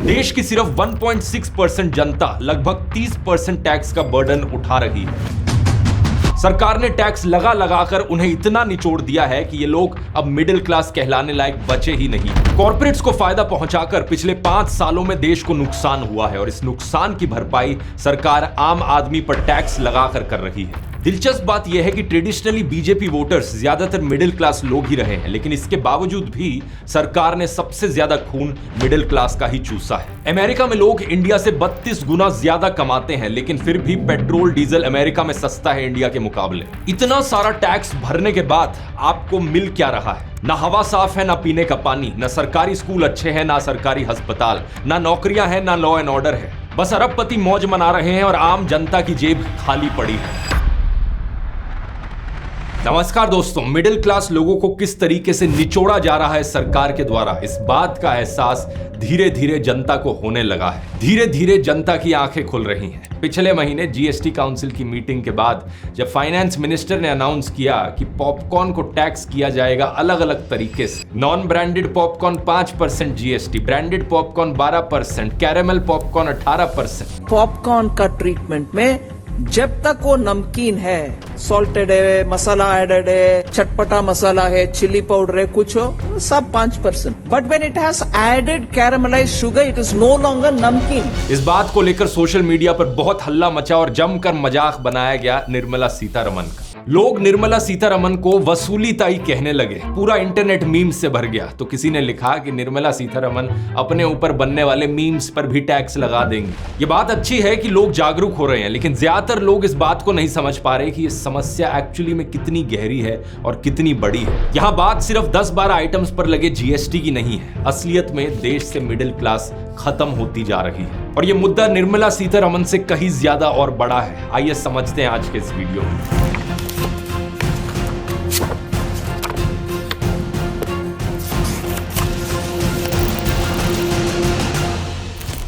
देश की सिर्फ 1.6% जनता लगभग 30% टैक्स का बर्डन उठा रही है। सरकार ने टैक्स लगा लगाकर उन्हें इतना निचोड़ दिया है कि ये लोग अब मिडिल क्लास कहलाने लायक बचे ही नहीं। कॉर्पोरेट्स को फायदा पहुंचाकर पिछले 5 सालों में देश को नुकसान हुआ है और इस नुकसान की भरपाई सरकार आम आदमी पर टैक्स लगाकर कर रही है। दिलचस्प बात यह है कि ट्रेडिशनली बीजेपी वोटर्स ज्यादातर मिडिल क्लास लोग ही रहे हैं, लेकिन इसके बावजूद भी सरकार ने सबसे ज्यादा खून मिडिल क्लास का ही चूसा है। अमेरिका में लोग इंडिया से 32 गुना ज्यादा कमाते हैं, लेकिन फिर भी पेट्रोल डीजल अमेरिका में सस्ता है इंडिया के मुकाबले। इतना सारा टैक्स भरने के बाद आपको मिल क्या रहा है? ना हवा साफ है, ना पीने का पानी, ना सरकारी स्कूल अच्छे हैं, ना सरकारी अस्पताल, ना नौकरियां हैं, ना लॉ एंड ऑर्डर है। बस अरबपति मौज मना रहे हैं और आम जनता की जेब खाली पड़ी है। नमस्कार दोस्तों, मिडिल क्लास लोगों को किस तरीके से निचोड़ा जा रहा है सरकार के द्वारा, इस बात का एहसास धीरे धीरे जनता को होने लगा है। धीरे धीरे जनता की आंखें खुल रही हैं। पिछले महीने जीएसटी काउंसिल की मीटिंग के बाद जब फाइनेंस मिनिस्टर ने अनाउंस किया कि पॉपकॉर्न को टैक्स किया जाएगा अलग अलग तरीके से। Non branded popcorn 5% GST, branded popcorn 12%, caramel popcorn 18%। Popcorn का ट्रीटमेंट में जब तक वो नमकीन है, सॉल्टेड है, मसाला एडेड है, चटपटा मसाला है, चिली पाउडर है, कुछ हो, सब 5%। But when it has added caramelised sugar, it is no longer नमकीन। इस बात को लेकर सोशल मीडिया पर बहुत हल्ला मचा और जमकर मजाक बनाया गया निर्मला सीतारमण का। लोग निर्मला सीतारमण को वसूली ताई कहने लगे। पूरा इंटरनेट मीम्स से भर गया। तो किसी ने लिखा कि निर्मला सीतारमण अपने ऊपर बनने वाले मीम्स पर भी टैक्स लगा देंगे। ये बात अच्छी है कि लोग जागरूक हो रहे हैं, लेकिन ज्यादातर लोग इस बात को नहीं समझ पा रहे कि ये समस्या एक्चुअली में कितनी गहरी है और कितनी बड़ी है। यहाँ बात सिर्फ 10-12 आइटम्स पर लगे जीएसटी की नहीं है। असलियत में देश से मिडिल क्लास खत्म होती जा रही है और ये मुद्दा निर्मला सीतारमण से कहीं ज्यादा और बड़ा है। आइए समझते हैं आज के इस वीडियो में।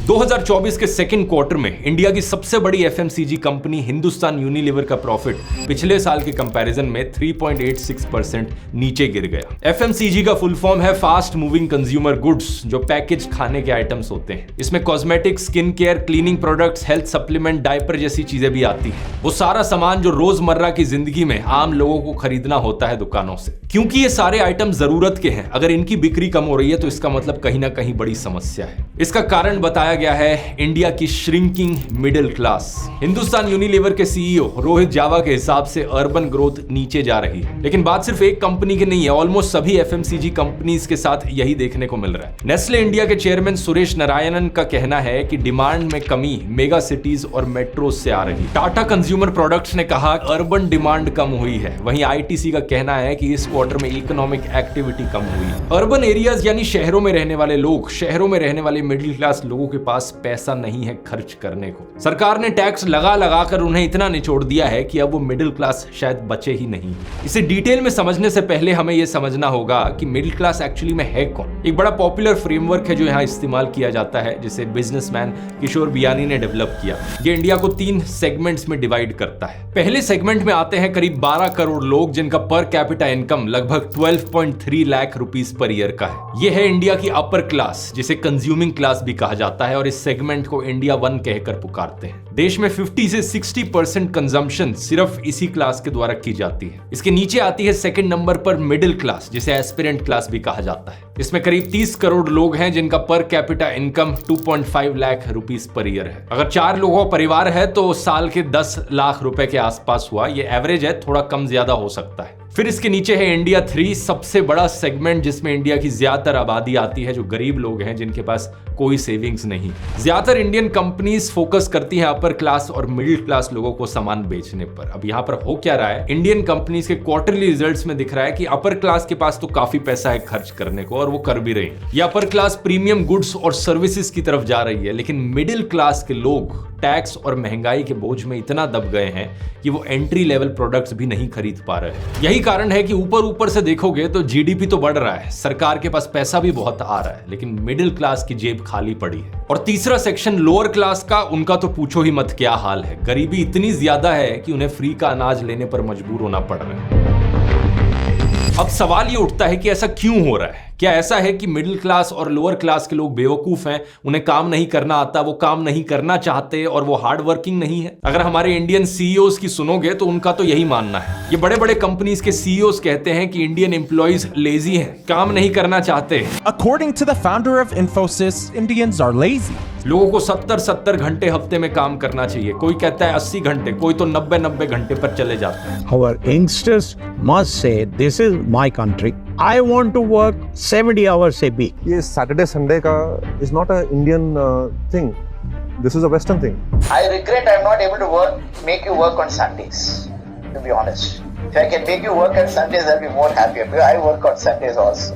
2024 के सेकेंड क्वार्टर में इंडिया की सबसे बड़ी एफएमसीजी कंपनी हिंदुस्तान यूनिलीवर का प्रॉफिट पिछले साल के कंपैरिजन में 3.86% नीचे गिर गया। एफएमसीजी का फुल फॉर्म है फास्ट मूविंग कंज्यूमर गुड्स, जो पैकेज खाने के आइटम्स होते हैं। इसमें cosmetics, skin care, cleaning products, health supplement, diaper जैसी चीजें भी आती हैं। वो सारा सामान जो रोजमर्रा की जिंदगी में आम लोगों को खरीदना होता है दुकानों से। क्योंकि ये सारे आइटम जरूरत के हैं, अगर इनकी बिक्री कम हो रही है तो इसका मतलब कहीं ना कहीं बड़ी समस्या है। इसका कारण बताया गया है इंडिया की shrinking middle class. Hindustan Unilever के सीईओ रोहित जावा के हिसाब से अर्बन ग्रोथ नीचे जा रही है। लेकिन बात सिर्फ एक कंपनी की नहीं है, ऑलमोस्ट सभी एफएमसीजी कंपनीज के साथ यही देखने को मिल रहा है। नेस्ले इंडिया के चेयरमैन सुरेश नारायणन का कहना है कि डिमांड में कमी मेगा सिटीज और मेट्रो से आ रही है। टाटा कंज्यूमर प्रोडक्ट्स ने कहा अर्बन डिमांड कम हुई है। वहीं आईटीसी का कहना है कि इस क्वार्टर में इकोनॉमिक एक्टिविटी कम हुई। अर्बन एरियाज यानी शहरों में रहने वाले लोग, शहरों में रहने वाले मिडिल क्लास लोगों के पास पैसा नहीं है खर्च करने को। सरकार ने टैक्स लगा लगाकर उन्हें इतना निचोड़ दिया है कि अब वो मिडिल क्लास शायद बचे ही नहीं। इसे डिटेल में समझने से पहले हमें यह समझना होगा कि मिडिल क्लास एक्चुअली में है कौन। एक बड़ा पॉपुलर फ्रेमवर्क है जो यहाँ इस्तेमाल किया जाता है, जिसे बिजनेसमैन किशोर बियानी ने डेवलप किया। ये इंडिया को 3 सेगमेंट्स में डिवाइड करता है। पहले सेगमेंट में आते हैं करीब 12 करोड़ लोग, जिनका पर कैपिटा इनकम लगभग 12.3 लाख रुपीस पर ईयर का है। यह है इंडिया की अपर क्लास, जिसे कंज्यूमिंग क्लास भी कहा जाता है, और इस सेगमेंट को इंडिया 1 कहकर पुकारते हैं। देश में 50 से 60% कंजम्पशन सिर्फ इसी क्लास के द्वारा की जाती है। इसके नीचे आती है सेकंड नंबर पर मिडिल क्लास, जिसे एस्पिरेंट क्लास भी कहा जाता है। इसमें करीब 30 करोड़ लोग हैं जिनका per capita income 2.5 lakh rupees per year है। अगर 4 लोगों का परिवार है तो साल के 10 लाख रुपए के आसपास हुआ। ये एवरेज है, थोड़ा कम ज्यादा हो सकता है। फिर इसके नीचे है इंडिया 3, सबसे बड़ा सेगमेंट, जिसमें इंडिया की ज्यादातर आबादी आती है, जो गरीब लोग हैं जिनके पास कोई सेविंग्स नहीं। ज्यादातर इंडियन कंपनीज फोकस करती हैं अपर क्लास और मिडिल क्लास लोगों को सामान बेचने पर। अब यहाँ पर हो क्या रहा है, इंडियन कंपनीज के क्वार्टरली रिजल्ट्स में दिख रहा है कि अपर क्लास के पास तो काफी पैसा है खर्च करने को, और वो कर भी रही है। ये अपर क्लास प्रीमियम गुड्स और सर्विसेज की तरफ जा रही है, लेकिन मिडिल क्लास के लोग टैक्स और महंगाई के बोझ में इतना दब गए हैं कि वो एंट्री लेवल प्रोडक्ट्स भी नहीं खरीद पा रहे हैं। यही कारण है कि ऊपर से देखोगे तो जीडीपी तो बढ़ रहा है, सरकार के पास पैसा भी बहुत आ रहा है, लेकिन मिडिल क्लास की जेब खाली पड़ी है। और तीसरा सेक्शन लोअर क्लास का, उनका तो पूछो ही मत क्या हाल है। गरीबी इतनी ज्यादा है कि उन्हें फ्री का अनाज लेने पर मजबूर होना पड़ रहा है। अब सवाल ये उठता है कि ऐसा क्यों हो रहा है? क्या ऐसा है कि मिडिल क्लास और लोअर क्लास के लोग बेवकूफ हैं, उन्हें काम नहीं करना आता, वो काम नहीं करना चाहते और वो हार्ड वर्किंग नहीं है? अगर हमारे इंडियन सीईओज की सुनोगे तो उनका तो यही मानना है। ये बड़े बड़े कंपनीज के सीईओज कहते हैं कि इंडियन एम्प्लॉइज लेजी हैं, काम नहीं करना चाहते। According to the founder of Infosys, Indians are lazy. लोगों को 70 घंटे हफ्ते में काम करना चाहिए। कोई कहता है 80 घंटे, कोई तो 90 घंटे पर चले जाते हैं। Our youngsters must say, this is my country. I want to work 70 hours a week. ये सैटरडे संडे का is not a Indian thing. This is a Western thing. I regret I'm not able to make you work on Sundays, to be honest. If I can make you work on Sundays, I'll be more happier. Because I work on Sundays also.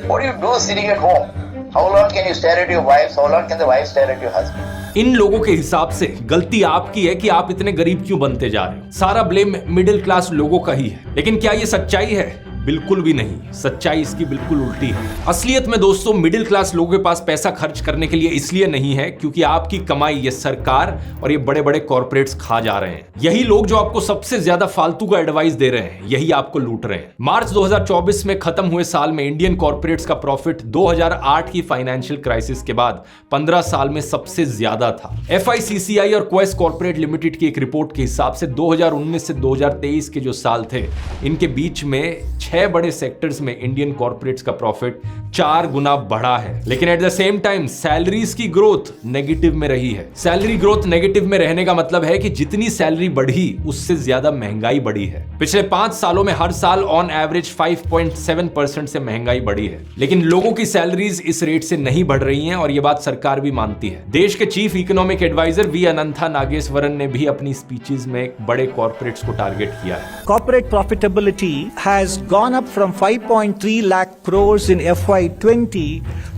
What do you do sitting at home? How long can you stare at your wife? How long can the wife stare at your husband? इन लोगों के हिसाब से गलती आपकी है कि आप इतने गरीब क्यों बनते जा रहे हो। सारा ब्लेम मिडिल क्लास लोगों का ही है। लेकिन क्या ये सच्चाई है? बिल्कुल भी नहीं। सच्चाई इसकी बिल्कुल उल्टी है। असलियत में दोस्तों मिडिल क्लास लोगों के पास पैसा खर्च करने के लिए इसलिए नहीं है क्योंकि आपकी कमाई ये सरकार और ये बड़े बड़े कॉर्पोरेट्स खा जा रहे हैं। यही लोग जो आपको सबसे ज्यादा फालतू का एडवाइस दे रहे हैं, यही आपको लूट रहे हैं। मार्च 2024 में खत्म हुए साल में इंडियन कॉर्पोरेट्स का प्रॉफिट 2008 की फाइनेंशियल क्राइसिस के बाद 15 साल में सबसे ज्यादा था। FICCI और क्वेस्ट कॉर्पोरेट लिमिटेड की एक रिपोर्ट के हिसाब से 2019 से 2023 के जो साल थे, इनके बीच में 6 बड़े सेक्टर्स में इंडियन कॉर्पोरेट्स का प्रॉफिट 4 गुना बढ़ा है। लेकिन at the same time salaries की ग्रोथ नेगेटिव में रही है। सैलरी ग्रोथ नेगेटिव में रहने का मतलब है कि जितनी सैलरी बढ़ी उससे ज्यादा महंगाई बढ़ी है। पिछले 5 सालों में हर साल ऑन एवरेज 5.7% से महंगाई बढ़ी है। लेकिन लोगों की सैलरीज इस रेट से नहीं बढ़ रही हैं और यह बात सरकार भी मानती है। देश के chief economic adviser V Anantha Nageswaran ने भी अपनी स्पीचेस में बड़े कॉर्पोरेट्स को टारगेट किया है। Corporate profitability has gone up from 5.3 lakh crores in FY20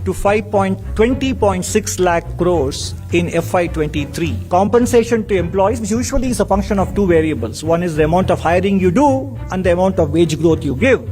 to 20.6 lakh crores in FY23. Compensation to employees usually is a function of two variables. One is the amount of hiring you do and the amount of wage growth you give.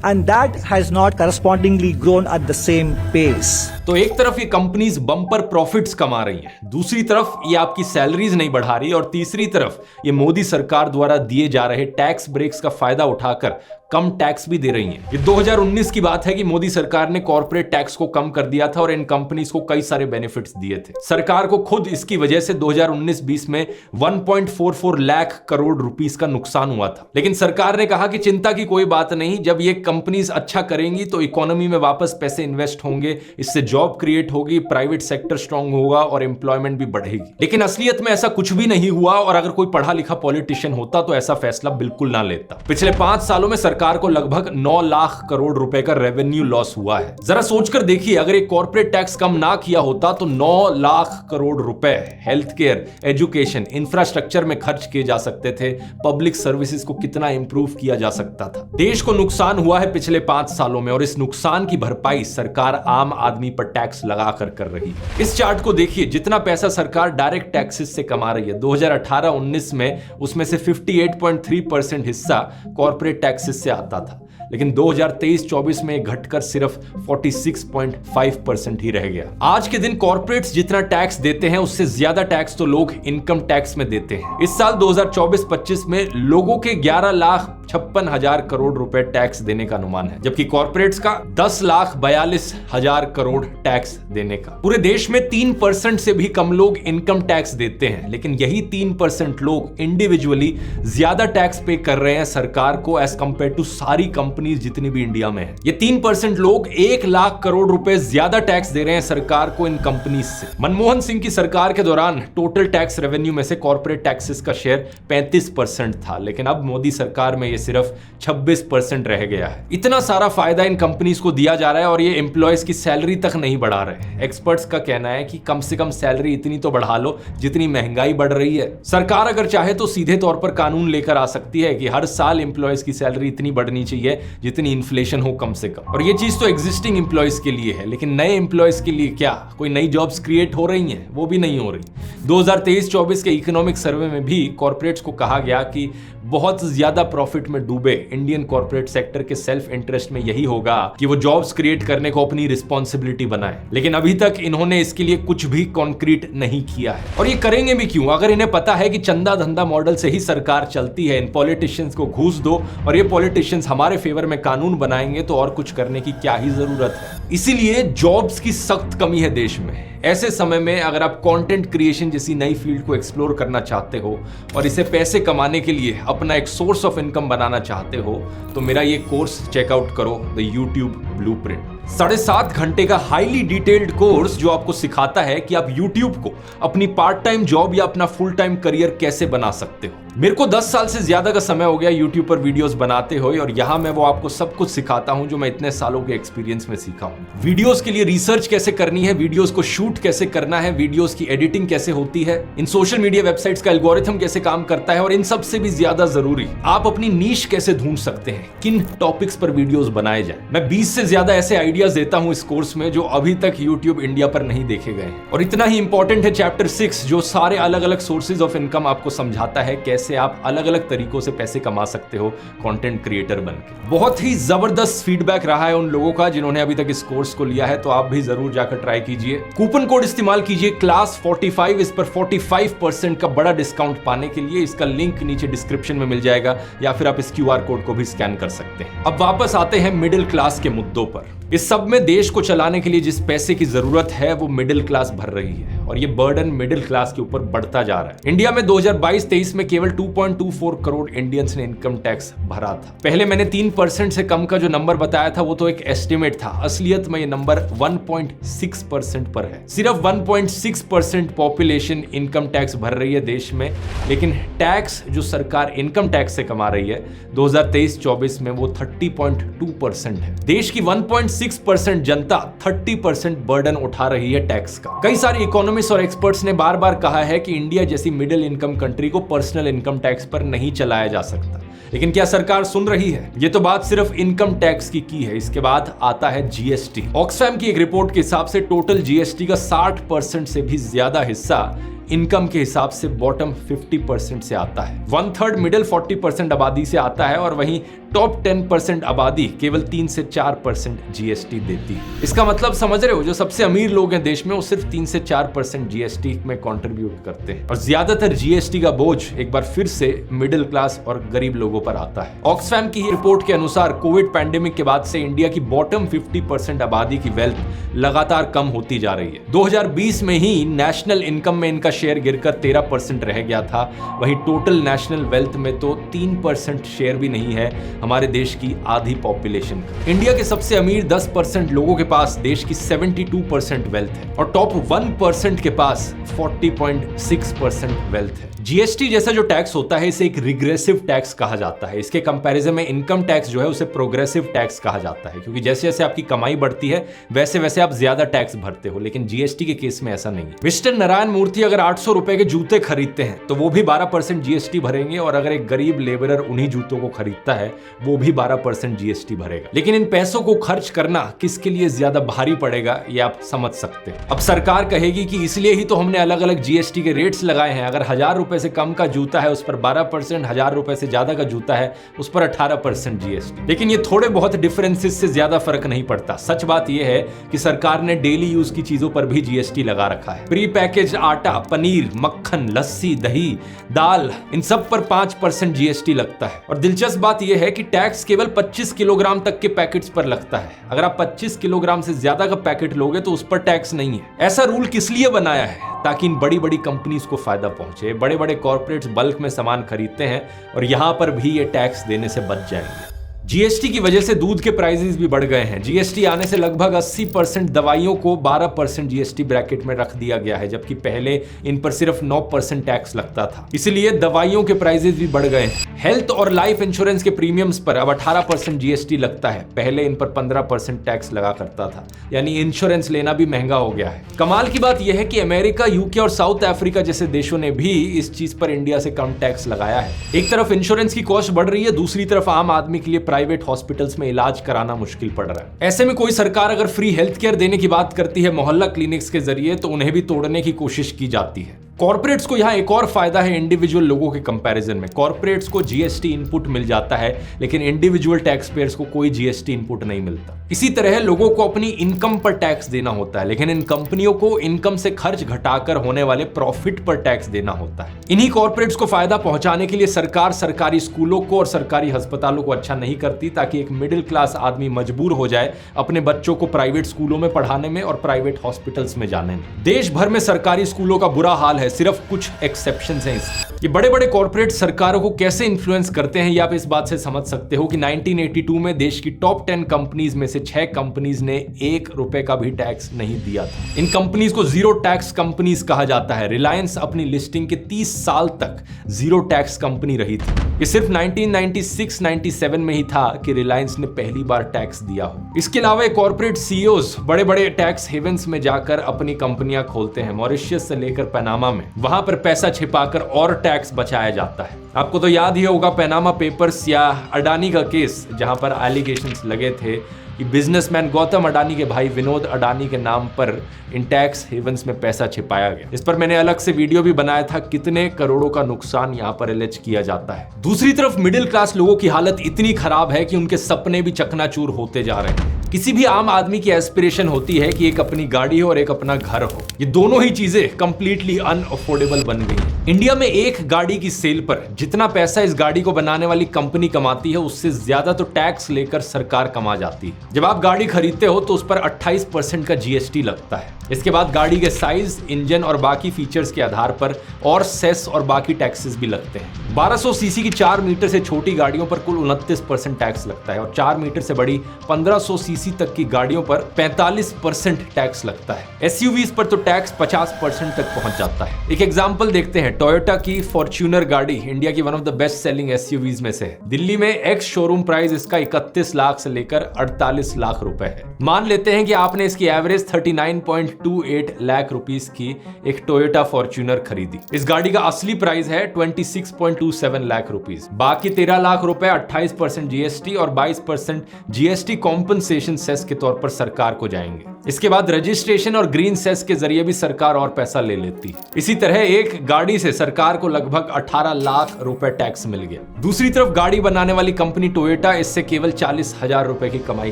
And that has not correspondingly grown at the same pace. तो एक तरफ ये companies bumper profits कमा रही हैं, दूसरी तरफ ये आपकी सैलरीज नहीं बढ़ा रही और तीसरी तरफ ये मोदी सरकार द्वारा दिए जा रहे टैक्स ब्रेक्स का फायदा उठाकर कम टैक्स भी दे रही हैं। ये 2019 की बात है कि मोदी सरकार ने कॉर्पोरेट टैक्स को कम कर दिया था और इन कंपनीज को कई सारे बेनिफिट्स दिए थे। सरकार को खुद इसकी वजह से 2019-20 में 1.44 लाख करोड़ रुपीस का नुकसान हुआ था। लेकिन सरकार ने कहा कि चिंता की कोई बात नहीं, जब ये कंपनीज अच्छा करेंगी तो इकोनॉमी में वापस पैसे इन्वेस्ट होंगे, इससे जॉब क्रिएट होगी, प्राइवेट सेक्टर स्ट्रांग होगा और एम्प्लॉयमेंट भी बढ़ेगी। लेकिन असलियत में ऐसा कुछ भी नहीं हुआ और अगर कोई पढ़ा लिखा पॉलिटिशियन होता तो ऐसा फैसला बिल्कुल ना लेता। पिछले 5 सालों में सरकार को लगभग 9 लाख करोड़ रुपए का रेवेन्यू लॉस हुआ है। जरा सोचकर देखिए, अगर एक कॉर्पोरेट टैक्स कम ना किया होता तो 9 लाख करोड़ रुपए हेल्थ केयर, एजुकेशन, इंफ्रास्ट्रक्चर में खर्च किए जा सकते थे, पब्लिक सर्विसेज को कितना इंप्रूव किया जा सकता था। देश को नुकसान हुआ है पिछले 5 सालों में और इस नुकसान की भरपाई सरकार आम आदमी पर टैक्स लगाकर कर रही है। इस चार्ट को देखिए, जितना पैसा सरकार डायरेक्ट टैक्सेस से कमा रही है, 2018-19 में उसमें से 58.3% हिस्सा कॉर्पोरेट टैक्सेस से आता था। लेकिन 2023-24 में घटकर सिर्फ 46.5% ही रह गया। आज के दिन कॉर्पोरेट्स जितना टैक्स देते हैं उससे ज्यादा टैक्स तो लोग इनकम टैक्स में देते हैं। इस साल 2024-25 में लोगों के 11,56,000 करोड़ रुपए टैक्स देने का अनुमान है, जबकि कॉर्पोरेट्स का 10,42,000 करोड़ टैक्स देने का। पूरे देश में 3% से भी कम लोग इनकम टैक्स देते हैं, लेकिन यही 3% लोग इंडिविजुअली ज्यादा टैक्स पे कर रहे हैं सरकार को एज कंपेयर टू सारी कंपनीज जितनी भी इंडिया में है। ये 3% लोग 1 लाख करोड़ रुपए ज्यादा टैक्स दे रहे हैं सरकार को इन कंपनीज से। मनमोहन सिंह की सरकार के दौरान टोटल टैक्स रेवेन्यू में से कॉर्पोरेट टैक्सेस का शेयर 35% था, लेकिन अब मोदी सरकार में ये सिर्फ 26% रह गया है। इतना सारा फायदा इन कंपनीज को दिया जा रहा है और ये एम्प्लॉयज की सैलरी तक नहीं बढ़ा रहे। एक्सपर्ट्स का कहना है कि कम से कम सैलरी इतनी तो बढ़ा लो जितनी महंगाई बढ़ रही है। सरकार अगर चाहे तो सीधे तौर पर कानून लेकर आ सकती है कि हर साल एम्प्लॉयज की सैलरी इतनी बढ़नी चाहिए जितनी इन्फ्लेशन हो कम से कम। और ये चीज तो एग्जिस्टिंग एम्प्लॉयज के लिए है, लेकिन नए एम्प्लॉयज के लिए क्या कोई नई जॉब्स क्रिएट हो रही हैं? वो भी नहीं हो रही। 2023-24 के इकोनॉमिक सर्वे में भी कॉर्पोरेट्स को कहा गया कि बहुत ज्यादा प्रॉफिट में डूबे इंडियन कॉर्पोरेट सेक्टर के सेल्फ इंटरेस्ट में यही होगा कि वो जॉब्स क्रिएट करने को अपनी रिस्पॉन्सिबिलिटी बनाए, लेकिन अभी तक इन्होंने इसके लिए कुछ भी कॉन्क्रीट नहीं किया है। और ये करेंगे भी क्यों अगर इन्हें पता है कि चंदा धंधा मॉडल से ही सरकार चलती है। इन पॉलिटिशियंस को घूस दो और ये पॉलिटिशियंस हमारे फेवर में कानून बनाएंगे तो और कुछ करने की क्या ही जरूरत है। इसीलिए जॉब्स की सख्त कमी है देश में। ऐसे समय में अगर आप कंटेंट क्रिएशन जैसी नई फील्ड को एक्सप्लोर करना चाहते हो और इसे पैसे कमाने के लिए अपना एक सोर्स ऑफ इनकम बनाना चाहते हो तो मेरा ये कोर्स चेकआउट करो, द यूट्यूब ब्लूप्रिंट। 7.5 घंटे का हाईली डिटेल्ड कोर्स जो आपको सिखाता है कि आप यूट्यूब को अपनी पार्ट टाइम जॉब या अपना फुल टाइम करियर कैसे बना सकते हो। मेरे को 10 साल से ज्यादा का समय हो गया यूट्यूब पर वीडियोस बनाते हुए और यहां मैं वो आपको सब कुछ सिखाता हूं जो मैं इतने सालों के एक्सपीरियंस में सीखा हूं। वीडियोस के लिए रिसर्च कैसे करनी है, वीडियोस को शूट कैसे करना है, वीडियोस की एडिटिंग कैसे होती है, इन सोशल मीडिया वेबसाइट्स का एल्गोरिथम कैसे काम करता है और इन सब से भी ज्यादा जरूरी आप अपनी नीश कैसे ढूंढ सकते हैं, किन टॉपिक्स पर वीडियोस बनाए जाए। मैं 20 से ज्यादा ऐसे आइडियाज देता हूं इस कोर्स में जो अभी तक यूट्यूब इंडिया पर नहीं देखे गए। और इतना ही इंपॉर्टेंट है चैप्टर 6 जो सारे अलग अलग सोर्सेज ऑफ इनकम आपको समझाता है कैसे आप अलग अलग तरीकों से पैसे कमा सकते हो कंटेंट क्रिएटर बनके। बहुत ही जबरदस्त फीडबैक रहा है उन लोगों का जिन्होंने अभी तक इस कोर्स को लिया है, तो आप भी जरूर जाकर ट्राई कीजिए। कूपन कोड इस्तेमाल कीजिए क्लास 45, इस पर 45% का बड़ा डिस्काउंट पाने के लिए। इसका लिंक नीचे डिस्क्रिप्शन में मिल जाएगा या फिर आप इस QR कोड को भी स्कैन कर सकते हैं। अब वापस आते हैं मिडिल क्लास के मुद्दों पर। इस सब में देश को चलाने के लिए जिस पैसे की जरूरत है वो मिडिल क्लास भर रही है और ये बर्डन मिडिल क्लास के ऊपर बढ़ता जा रहा है। इंडिया में 2022-23 में केवल 2.24 करोड़ इंडियंस ने इनकम टैक्स भरा था। पहले मैंने 3% से कम का जो नंबर बताया था वो तो एक एस्टिमेट था, असलियत में ये नंबर 1.6% पर है। सिर्फ 1.6% पॉपुलेशन इनकम टैक्स भर रही है देश में, लेकिन टैक्स जो सरकार इनकम टैक्स से कमा रही है 2023-24 में वो 30.2% है। देश की 1.6% जनता 30% बर्डन उठा रही है टैक्स का। कई सारे इकोनॉमिस्ट और एक्सपर्ट्स ने बार बार कहा है कि इंडिया जैसी मिडिल इनकम कंट्री को पर्सनल इनकम टैक्स पर नहीं चलाया जा सकता, लेकिन क्या सरकार सुन रही है? ये तो बात सिर्फ इनकम टैक्स की है। इसके बाद आता है जीएसटी। ऑक्सफैम की एक रिपोर्ट के हिसाब से टोटल जीएसटी का 60% से भी ज्यादा हिस्सा इनकम के हिसाब से बॉटम 50% से आता है। 1/3 मिडिल 40% आबादी से आता है और वहीं टॉप 10% आबादी केवल 3 से 4% जीएसटी देती है। इसका मतलब समझ रहे हो, जो सबसे अमीर लोग हैं देश में वो सिर्फ 3 से 4% जीएसटी में कंट्रीब्यूट करते हैं और ज्यादातर जीएसटी का बोझ एक बार फिर से मिडिल क्लास और गरीब लोगों पर आता है। ऑक्सफैम की रिपोर्ट के अनुसार कोविड पैंडेमिक के बाद से इंडिया की बॉटम 50% आबादी की वेल्थ लगातार कम होती जा रही है। 2020 में ही नेशनल इनकम में इनका शेयर गिरकर 13% रह गया था। वहीं टोटल नेशनल वेल्थ में तो 3% शेयर भी नहीं है हमारे देश की आधी पॉपुलेशन का। इंडिया के सबसे अमीर 10% लोगों के पास देश की 72% वेल्थ है और टॉप 1% के पास 40.6% वेल्थ है। जीएसटी जैसा जो टैक्स होता है इसे एक रिग्रेसिव टैक्स कहा जाता है। इसके कंपैरिजन में इनकम टैक्स जो है उसे प्रोग्रेसिव टैक्स कहा जाता है, क्योंकि जैसे जैसे आपकी कमाई बढ़ती है वैसे वैसे आप ज्यादा टैक्स भरते हो, लेकिन जीएसटी के केस में ऐसा नहीं है। मिस्टर नारायण मूर्ति अगर 800 रुपए के जूते खरीदते हैं तो वो भी 12% जीएसटी भरेंगे और अगर एक गरीब लेबरर उन्हीं जूतों को खरीदता है वो भी 12% जीएसटी भरेगा। लेकिन इन पैसों को खर्च करना किसके लिए ज्यादा भारी पड़ेगा ये आप समझ सकते हैं। अब सरकार कहेगी कि इसलिए ही तो हमने अलग अलग जीएसटी के रेट्स लगाए हैं। अगर 1000 रुपए से कम का जूता है उस पर 12%, 1000 रुपए से ज्यादा का जूता है उस पर 18% जीएसटी। लेकिन ये थोड़े बहुत डिफरेंसेस से ज्यादा फर्क नहीं पड़ता। सच बात यह है कि सरकार ने डेली यूज की चीजों पर भी जीएसटी लगा रखा है। प्री पैकेज आटा, पनीर, मक्खन, लस्सी, दही, दाल, इन सब पर 5% जीएसटी लगता है। और दिलचस्प बात यह है कि टैक्स केवल 25 किलोग्राम तक के पैकेट्स पर लगता है। अगर आप 25 किलोग्राम से ज्यादा का पैकेट लोगे तो उस पर टैक्स नहीं है। ऐसा रूल किस लिए बनाया है? ताकि इन बड़ी बड़ी कंपनीज को फायदा पहुंचे। बड़े बड़े कॉर्पोरेट्स बल्क में सामान खरीदते हैं और यहां पर भी ये टैक्स देने से बच जाएंगे। जीएसटी की वजह से दूध के प्राइसेस भी बढ़ गए हैं। जीएसटी आने से लगभग 80% दवाइयों को 12% जीएसटी ब्रैकेट में रख दिया गया है, जबकि पहले इन पर सिर्फ 9% टैक्स लगता था। इसलिए दवाइयों के प्राइसेस भी बढ़ गए हैं। हेल्थ और लाइफ इंश्योरेंस के प्रीमियम्स पर अब 18% जीएसटी लगता है, पहले इन पर 15% टैक्स लगा करता था। यानी इंश्योरेंस लेना भी महंगा हो गया है। कमाल की बात यह है कि अमेरिका, यूके और साउथ अफ्रीका जैसे देशों ने भी इस चीज पर इंडिया से कम टैक्स लगाया है। एक तरफ इंश्योरेंस की कॉस्ट बढ़ रही है, दूसरी तरफ आम आदमी के लिए प्राइवेट हॉस्पिटल्स में इलाज कराना मुश्किल पड़ रहा है। ऐसे में कोई सरकार अगर फ्री हेल्थ केयर देने की बात करती है मोहल्ला क्लिनिक्स के जरिए तो उन्हें भी तोड़ने की कोशिश की जाती है। कॉर्पोरेट्स को यहाँ एक और फायदा है इंडिविजुअल लोगों के कंपैरिजन में। कॉर्पोरेट्स को जीएसटी इनपुट मिल जाता है, लेकिन इंडिविजुअल टैक्स पेयर्स को कोई जीएसटी इनपुट नहीं मिलता। इसी तरह लोगों को अपनी इनकम पर टैक्स देना होता है, लेकिन इन कंपनियों को इनकम से खर्च घटाकर होने वाले प्रॉफिट पर टैक्स देना होता है। इन्हीं कॉर्पोरेट्स को फायदा पहुंचाने के लिए सरकार सरकारी स्कूलों को और सरकारी अस्पतालों को अच्छा नहीं करती, ताकि एक मिडिल क्लास आदमी मजबूर हो जाए अपने बच्चों को प्राइवेट स्कूलों में पढ़ाने में और प्राइवेट हॉस्पिटल्स में जाने में। देश भर में सरकारी स्कूलों का बुरा हाल है, सिर्फ कुछ एक्सेप्शंस हैं इसके। ये बड़े बड़े कॉर्पोरेट सरकारों को कैसे इन्फ्लुएंस करते हैं, ये आप इस बात से समझ सकते हो कि 1982 में देश की टॉप 10 कंपनीज में से 6 कंपनीज ने ₹1 का भी टैक्स नहीं दिया था। इन कंपनीज को जीरो टैक्स कंपनीज कहा जाता है। रिलायंस अपनी लिस्टिंग के 30 साल तक जीरो टैक्स कंपनी रही थी। ये सिर्फ 1996-97 में ही था कि रिलायंस ने पहली बार टैक्स दिया हो। इसके अलावा कॉर्पोरेट सीईओज बड़े बड़े टैक्स हेवंस में जाकर अपनी कंपनियां खोलते हैं, मॉरिशस से लेकर पनामा में। वहां पर पैसा छिपाकर और टैक्स बचाया जाता है। आपको तो याद ही होगा पनामा पेपर्स या अडानी का केस, जहां पर एलिगेशंस लगे थे कि बिजनेसमैन गौतम अडानी के भाई विनोद अडानी के नाम पर इन टैक्स हेवंस में पैसा छिपाया गया। इस पर मैंने अलग से वीडियो भी बनाया था, कितने करोड़ों का नुकसान यहाँ पर एलिज किया जाता है। दूसरी तरफ मिडिल क्लास लोगों की हालत इतनी खराब है कि उनके सपने भी चकनाचूर होते जा रहे हैं। किसी भी आम आदमी की एस्पिरेशन होती है कि एक अपनी गाड़ी हो और एक अपना घर हो। ये दोनों ही चीजें कंप्लीटली अनअफोर्डेबल बन गई हैं। इंडिया में एक गाड़ी की सेल पर जितना पैसा इस गाड़ी को बनाने वाली कंपनी कमाती है, उससे ज्यादा तो टैक्स लेकर सरकार कमा जाती है। जब आप गाड़ी खरीदते हो तो उस पर 28% का जीएसटी लगता है। इसके बाद गाड़ी के साइज, इंजन और बाकी फीचर्स के आधार पर और सेस और बाकी टैक्सेस भी लगते हैं। 1200 सीसी की 4 मीटर से छोटी गाड़ियों पर कुल 29% टैक्स लगता है और 4 मीटर से बड़ी 1500 सीसी तक की गाड़ियों पर 45% टैक्स लगता है। एसयूवीज पर तो टैक्स 50% तक पहुंच जाता है। एक एग्जांपल देखते हैं। टोयोटा की फॉर्च्यूनर गाड़ी इंडिया की one of the best selling SUVs में से है। दिल्ली में एक्स शोरूम प्राइस इसका 31 लाख से लेकर 48 लाख रुपए है। मान लेते हैं कि आपने इसकी एवरेज 39.28 लाख रुपीस की एक टोयोटा फॉर्च्यूनर खरीदी। इस गाड़ी का असली प्राइस है 26.27 लाख रुपीस। बाकी 13 लाख रुपए 28% जीएसटी और 22% जीएसटी कॉम्पनसेशन सेस के तौर पर सरकार को जाएंगे। इसके बाद रजिस्ट्रेशन और ग्रीन सेस के जरिए भी सरकार और पैसा ले लेती है। इसी तरह एक गाड़ी से सरकार को लगभग 18 लाख रुपए टैक्स मिल गया। दूसरी तरफ गाड़ी बनाने वाली कंपनी टोयोटा इससे केवल 40,000 रुपए की कमाई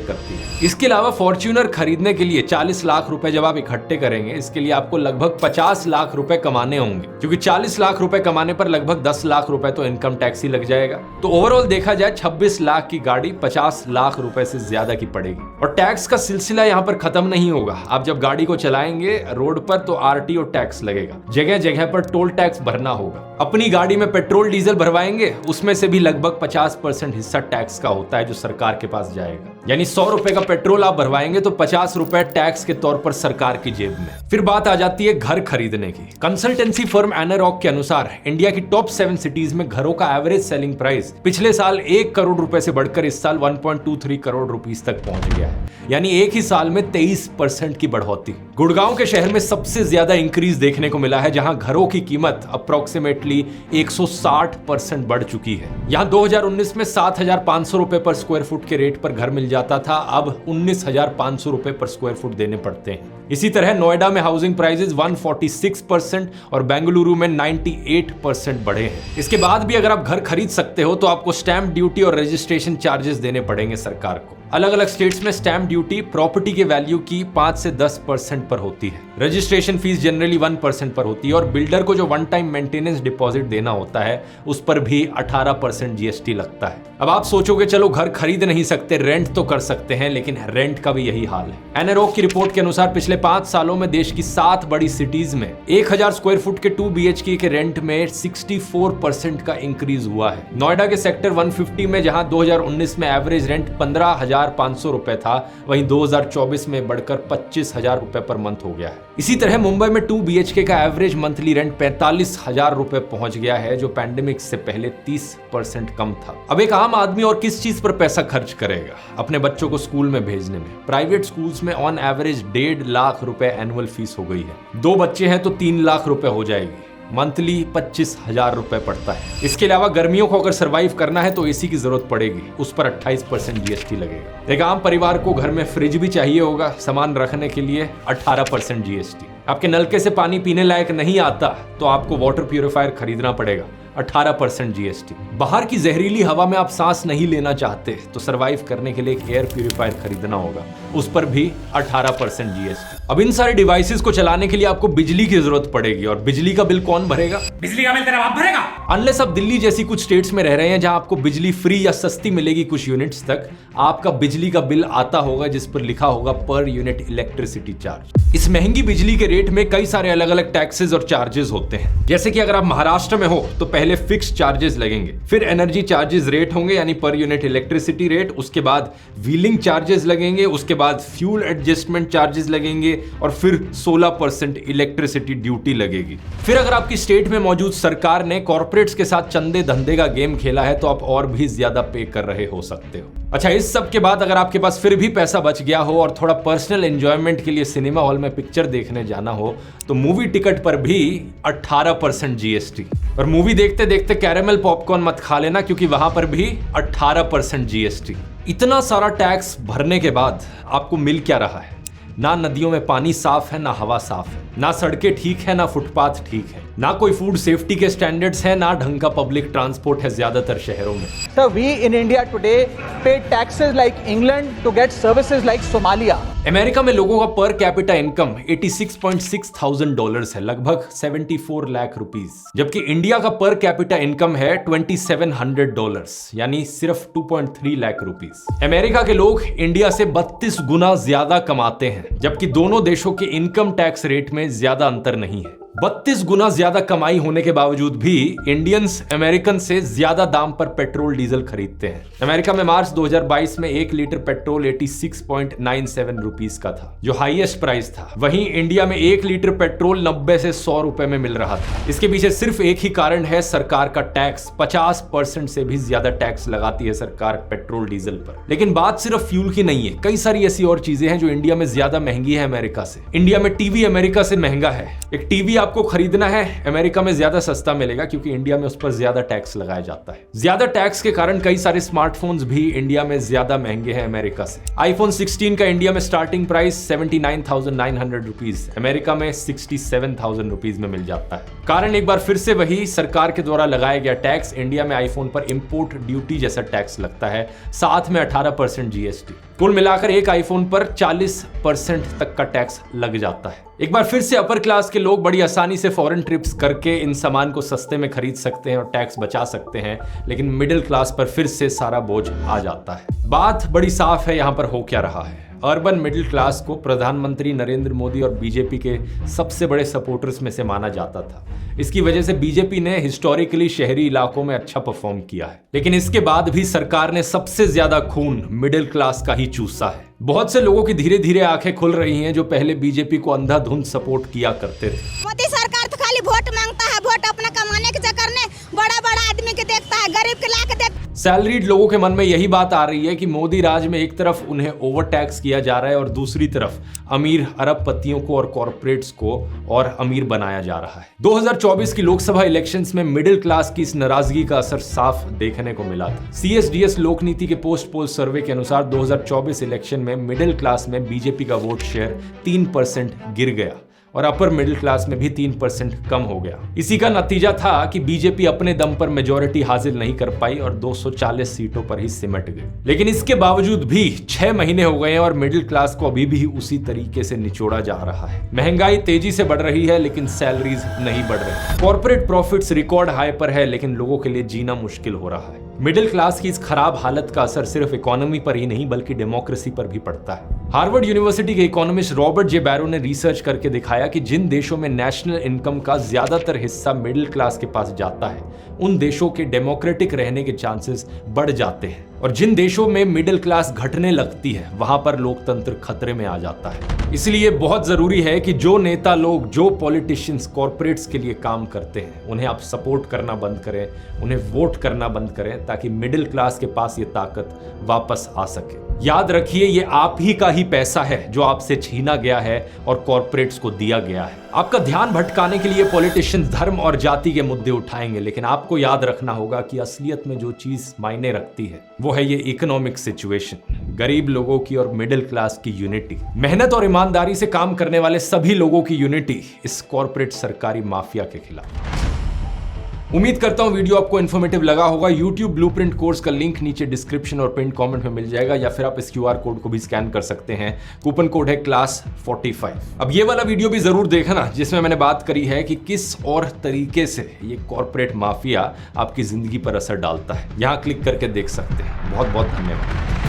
करती है। इसके अलावा फॉर्च्यूनर खरीदने के लिए 40 लाख रुपए जब आप इकट्ठे करेंगे, इसके लिए आपको लगभग 50 लाख रुपए कमाने होंगे, क्योंकि 40 लाख रुपए कमाने पर लगभग 10 लाख रुपए तो इनकम टैक्स ही लग जाएगा। तो ओवरऑल देखा जाए 26 लाख की गाड़ी 50 लाख रुपए से ज्यादा की पड़ेगी। और टैक्स का सिलसिला यहाँ पर खत्म नहीं होगा। आप जब गाड़ी को चलाएंगे रोड पर तो आरटीओ टैक्स लगेगा, जगह जगह पर टोल टैक्स भरना होगा। अपनी गाड़ी में पेट्रोल डीजल भरवाएंगे, उसमें से भी लगभग 50% हिस्सा टैक्स का होता है जो सरकार के पास जाएगा। यानी 100 रुपए का पेट्रोल आप भरवाएंगे तो 50 रुपए टैक्स के तौर पर सरकार की जेब में। फिर बात आ जाती है घर खरीदने की। कंसल्टेंसी फर्म एनारॉक के अनुसार इंडिया की टॉप 7 सिटीज में घरों का एवरेज सेलिंग प्राइस पिछले साल 1 करोड़ रुपए से बढ़कर इस साल 1.23 करोड़ रुपीस तक पहुंच गया है। यानी एक ही साल में 23% की बढ़ोतरी। गुड़गांव के शहर में सबसे ज्यादा इंक्रीज देखने को मिला है, जहां घरों की कीमत अप्रोक्सीमेटली 160% बढ़ चुकी है। यहां 2019 में 7,500 रुपए पर स्क्वायर फुट के रेट पर घर मिल जाता था, अब 19,500 रुपए पर स्क्वायर फुट देने पड़ते हैं। इसी तरह नोएडा में हाउसिंग प्राइसेस 146% और बेंगलुरु में 98% बढ़े हैं। इसके बाद भी अगर आप घर खरीद सकते हो तो आपको स्टैंप ड्यूटी और रजिस्ट्रेशन चार्जेस देने पड़ेंगे सरकार को। अलग अलग स्टेट्स में स्टैंप ड्यूटी प्रॉपर्टी के वैल्यू की 5 से 10% पर होती है। रजिस्ट्रेशन फीस जनरली 1% पर होती है और बिल्डर को जो वन टाइम मेंटेनेंस डिपॉजिट देना होता है उस पर भी 18% जीएसटी लगता है। अब आप सोचोगे चलो घर खरीद नहीं सकते, रेंट तो कर सकते हैं, लेकिन रेंट का भी यही हाल है। एनारॉक की रिपोर्ट के अनुसार पिछले 5 सालों में देश की 7 बड़ी सिटीज में 1000 स्क्वायर फुट के 2 BHK के रेंट में 64% का इंक्रीज हुआ है। नोएडा के सेक्टर 150 में जहां 2019 में एवरेज रेंट 15,500 रुपए था, वहीं 2024 में बढ़कर 25,000 रुपए पर मंथ हो गया है। इसी तरह मुंबई में 2 BHK का एवरेज मंथली रेंट 45,000 रुपए पहुंच गया है, जो पैंडेमिक से पहले 30% कम था। अब एक आम आदमी और किस चीज पर पैसा खर्च करेगा? अपने बच्चों को स्कूल में भेजने में। प्राइवेट स्कूल्स में ऑन एवरेज 1.5 लाख रुपए एनुअल फीस हो गई है। 2 बच्चे हैं तो 3 लाख रुपए हो जाएगी। मंथली 25,000 रुपए पड़ता है। इसके अलावा गर्मियों को अगर सर्वाइव करना है तो एसी की जरूरत पड़ेगी, उस पर 28% जीएसटी लगेगा। एक आम परिवार को घर में फ्रिज भी चाहिए होगा, सामान रखने के लिए 18% जीएसटी। आपके नलके से पानी पीने लायक नहीं आता तो आपको वाटर प्यूरिफायर खरीदना पड़ेगा, 18% जीएसटी। बाहर की जहरीली हवा में आप सांस नहीं लेना चाहते तो सरवाइव करने के लिए एक एयर प्यूरिफायर खरीदना होगा, उस पर भी 18% जीएसटी। अब इन सारे डिवाइसेस को चलाने के लिए आपको बिजली की जरूरत पड़ेगी, और बिजली का बिल कौन भरेगा? बिजली का बिल तेरा बाप भरेगा। अनलेस आप दिल्ली जैसी कुछ स्टेट्स में रह रहे हैं जहां आपको बिजली फ्री या सस्ती मिलेगी कुछ यूनिट्स तक, आपका बिजली का बिल आता होगा जिस पर लिखा होगा पर यूनिट इलेक्ट्रिसिटी चार्ज। इस महंगी बिजली के रेट में कई सारे अलग अलग टैक्सेस और चार्जेस होते हैं। जैसे कि अगर आप महाराष्ट्र में हो तो पहले फिक्स चार्जेस लगेंगे, फिर एनर्जी चार्जेस रेट होंगे यानी पर यूनिट इलेक्ट्रिसिटी रेट, उसके बाद व्हीलिंग चार्जेस लगेंगे, उसके बाद फ्यूल एडजस्टमेंट चार्जेस लगेंगे और फिर 16% इलेक्ट्रिसिटी ड्यूटी लगेगी। फिर अगर आपकी स्टेट में मौजूद सरकार ने कॉर्पोरेट्स के साथ चंदे धंधे का गेम खेला है तो आप और भी ज्यादा पे कर रहे हो सकते हो। अच्छा, इस सब के बाद अगर आपके पास फिर भी पैसा बच गया हो और थोड़ा पर्सनल एंजॉयमेंट के लिए सिनेमा हॉल में पिक्चर देखने जाना हो तो मूवी टिकट पर भी 18% जीएसटी। और मूवी देखते देखते कैरेमल पॉपकॉर्न मत खा लेना क्योंकि वहां पर भी 18% जीएसटी। इतना सारा टैक्स भरने के बाद आपको मिल क्या रहा है? ना नदियों में पानी साफ है, ना हवा साफ है, ना सड़कें ठीक है, ना फुटपाथ ठीक है, ना कोई फूड सेफ्टी के स्टैंडर्ड्स हैं, ना ढंग का पब्लिक ट्रांसपोर्ट है ज्यादातर शहरों में। So we in India today pay taxes like England to get services like Somalia. America में लोगों का पर कैपिटा इनकम $86.6 thousand है, लगभग 74 लाख रुपीस, जबकि इंडिया का पर कैपिटा इनकम है $2,700 यानी सिर्फ 2.3 लाख रुपीस। अमेरिका के लोग इंडिया से 32 गुना ज्यादा कमाते हैं, जबकि दोनों देशों के इनकम टैक्स रेट में ज्यादा अंतर नहीं है। 32 गुना ज्यादा कमाई होने के बावजूद भी इंडियंस अमेरिकन से ज्यादा दाम पर पेट्रोल डीजल खरीदते हैं। अमेरिका में मार्च 2022 में 1 लीटर पेट्रोल 86.97 रुपीस का था, जो हाईएस्ट प्राइस था। वहीं इंडिया में 1 लीटर पेट्रोल 90 से 100 रुपए में मिल रहा था। इसके पीछे सिर्फ एक ही कारण है, सरकार का टैक्स। 50% से भी ज्यादा टैक्स लगाती है सरकार पेट्रोल डीजल पर। लेकिन बात सिर्फ फ्यूल की नहीं है, कई सारी ऐसी और चीजें हैं जो इंडिया में ज्यादा महंगी है अमेरिका से। इंडिया में टीवी अमेरिका से महंगा है। एक टीवी आपको खरीदना है अमेरिका में ज्यादा सस्ता मिलेगा क्योंकि इंडिया में उस पर ज्यादा टैक्स लगाया जाता है। ज्यादा टैक्स के कारण कई सारे स्मार्टफोन्स भी इंडिया में ज्यादा महंगे हैं अमेरिका से। आईफोन 16 का इंडिया में स्टार्टिंग प्राइस 79,900 रुपीज, अमेरिका में 67,000 रुपीज में मिल जाता है। कारण एक बार फिर से वही, सरकार के द्वारा लगाया गया टैक्स। इंडिया में आईफोन पर इंपोर्ट ड्यूटी जैसा टैक्स लगता है, साथ में 18% जीएसटी। कुल मिलाकर एक आईफोन पर 40% तक का टैक्स लग जाता है। एक बार फिर से अपर क्लास के लोग बड़ी आसानी से फॉरेन ट्रिप्स करके इन सामान को सस्ते में खरीद सकते हैं और टैक्स बचा सकते हैं, लेकिन मिडिल क्लास पर फिर से सारा बोझ आ जाता है। बात बड़ी साफ है, यहां पर हो क्या रहा है। अर्बन मिडिल क्लास को प्रधानमंत्री नरेंद्र मोदी और बीजेपी के सबसे बड़े सपोर्टर्स में से माना जाता था। इसकी वजह से बीजेपी ने हिस्टोरिकली शहरी इलाकों में अच्छा परफॉर्म किया है, लेकिन इसके बाद भी सरकार ने सबसे ज्यादा खून मिडिल क्लास का ही चूसा है। बहुत से लोगों की धीरे धीरे आंखें खुल रही हैं जो पहले बीजेपी को अंधाधुंध सपोर्ट किया करते थे। मोदी सरकार तो खाली वोट मांगता है, वोट अपना कमाने के चक्कर में बड़ा बड़ा आदमी के देखता है, गरीब के ला के देता। सैलरीड लोगों के मन में यही बात आ रही है कि मोदी राज में एक तरफ उन्हें ओवर टैक्स किया जा रहा है और दूसरी तरफ अमीर अरबपतियों को और कॉर्पोरेट्स को और अमीर बनाया जा रहा है। 2024 की लोकसभा इलेक्शंस में मिडिल क्लास की इस नाराजगी का असर साफ देखने को मिला था। CSDS लोक नीति के पोस्ट पोल सर्वे के अनुसार 2024 इलेक्शन में मिडिल क्लास में बीजेपी का वोट शेयर 3% गिर गया और अपर मिडिल क्लास में भी 3% कम हो गया। इसी का नतीजा था कि बीजेपी अपने दम पर मेजॉरिटी हासिल नहीं कर पाई और 240 सीटों पर ही सिमट गई। लेकिन इसके बावजूद भी 6 महीने हो गए हैं और मिडिल क्लास को अभी भी उसी तरीके से निचोड़ा जा रहा है। महंगाई तेजी से बढ़ रही है लेकिन सैलरीज नहीं बढ़ रही। कॉर्पोरेट प्रॉफिट्स रिकॉर्ड हाई पर है लेकिन लोगों के लिए जीना मुश्किल हो रहा है। मिडिल क्लास की इस खराब हालत का असर सिर्फ इकोनॉमी पर ही नहीं बल्कि डेमोक्रेसी पर भी पड़ता है। हार्वर्ड यूनिवर्सिटी के इकोनॉमिस्ट रॉबर्ट जे बैरो ने रिसर्च करके दिखाया कि जिन देशों में नेशनल इनकम का ज्यादातर हिस्सा मिडिल क्लास के पास जाता है उन देशों के डेमोक्रेटिक रहने के चांसेस बढ़ जाते हैं और जिन देशों में मिडिल क्लास घटने लगती है वहां पर लोकतंत्र खतरे में आ जाता है। इसलिए बहुत जरूरी है कि जो नेता लोग, जो पॉलिटिशियंस कॉर्पोरेट्स के लिए काम करते हैं उन्हें आप सपोर्ट करना बंद करें, उन्हें वोट करना बंद करें ताकि मिडिल क्लास के पास ये ताकत वापस आ सके। याद रखिए, ये आप ही का ही पैसा है जो आपसे छीना गया है और कॉर्पोरेट्स को दिया गया है। आपका ध्यान भटकाने के लिए पॉलिटिशियंस धर्म और जाति के मुद्दे उठाएंगे, लेकिन आपको याद रखना होगा कि असलियत में जो चीज मायने रखती है वो है ये इकोनॉमिक सिचुएशन, गरीब लोगों की और मिडिल क्लास की यूनिटी, मेहनत और ईमानदारी से काम करने वाले सभी लोगों की यूनिटी इस कॉर्पोरेट सरकारी माफिया के खिलाफ। उम्मीद करता हूं वीडियो आपको इन्फॉर्मेटिव लगा होगा। YouTube ब्लूप्रिंट कोर्स का लिंक नीचे डिस्क्रिप्शन और पिन कमेंट में मिल जाएगा, या फिर आप इस QR कोड को भी स्कैन कर सकते हैं। कूपन कोड है क्लास 45। अब ये वाला वीडियो भी जरूर देखना जिसमें मैंने बात करी है कि किस और तरीके से ये कॉर्पोरेट माफिया आपकी जिंदगी पर असर डालता है। यहां क्लिक करके देख सकते हैं। बहुत बहुत धन्यवाद।